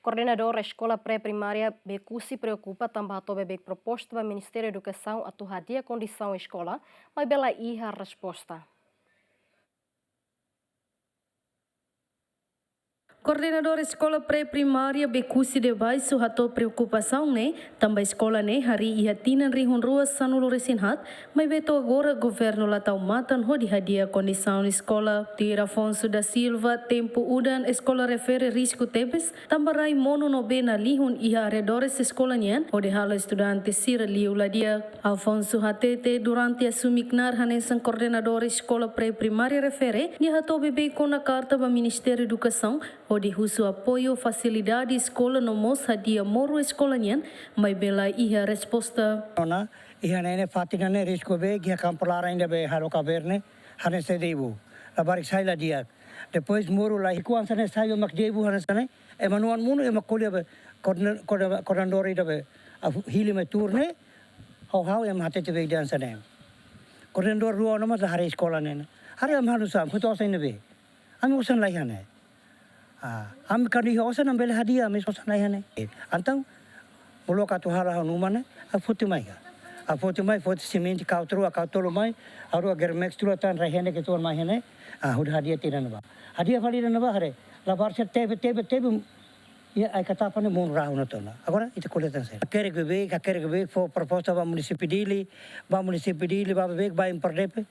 Koordenador Eskola pre-primaria Bekusi preokupa tanba hato'o bebeik proposta do Ministériu Edukasaun atau hadia kondisaun escola, maibe laiha resposta. Koordenador Eskola pre-primaria Bekusi de Baisu hato'o preokupação também escola hari ia tinan rihun ruas sanulu resinhat, mas beto agora governo latau matan ho di hadia kondisaun escola. Tira Afonso da Silva tempo udan escola refere risco tebes, tambarai mono no bena lihun ia arredores escola nian, o de hala estudante sira liu ladia. Afonso hatete durante a sumiknar hanesan koordenador escola pre-primaria refere, ni hato'o bebeik na carta ba Ministériu Edukasaun, o de husu apoio facilidade escola no mos hadia moro escola nian, mai bela iha resposta. Ona iha nene fatina ne risco be iha campolara ainda be haro caverne hane sedeibu la barik sai la dia depois moro la ikuan sane sai mak debu hane sane e manuan munu e makolia be coordenador ida be hili me turne hau e mate te be dan sane coordenador ruo no mas hari escola nene hari am halu sam kuto sai ne be ami usan lai hane am kani hosan am bel hadia ami usan lai hane antang mulu katu hala hanumane a foto mai foto semente kau tolo mai aru agar max tulu tan rahene ke tuan mai hene hud hadia tiran ba hadia fali ran ba hare la barse tebe ya ai kata pane mon rauna tona agora itu koletan sai kere gebe fo proposta ba município dili ba bebek ba imperdepe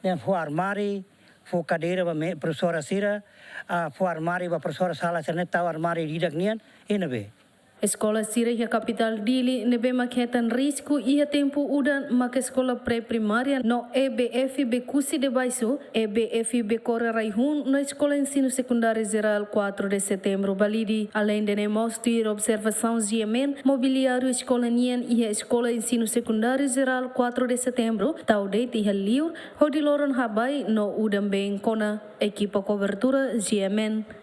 dan fo armari fo cadeira ba professora sira fo armari ba professora sala seneta armari didak nian enabe. Escola Sirih capital dili nebe maketan risco ia tempo udan mak escola pre-primaria no EBF Bekusi de Baisu, EBF Bekora Raihun no escola ensino secundário geral 4 de setembro balidi. Além de mostrar observação GMN, mobiliário escola nian ia escola ensino secundário geral 4 de setembro, tau date ia liur, hodiloron habai no udan bem kona equipa cobertura GMN.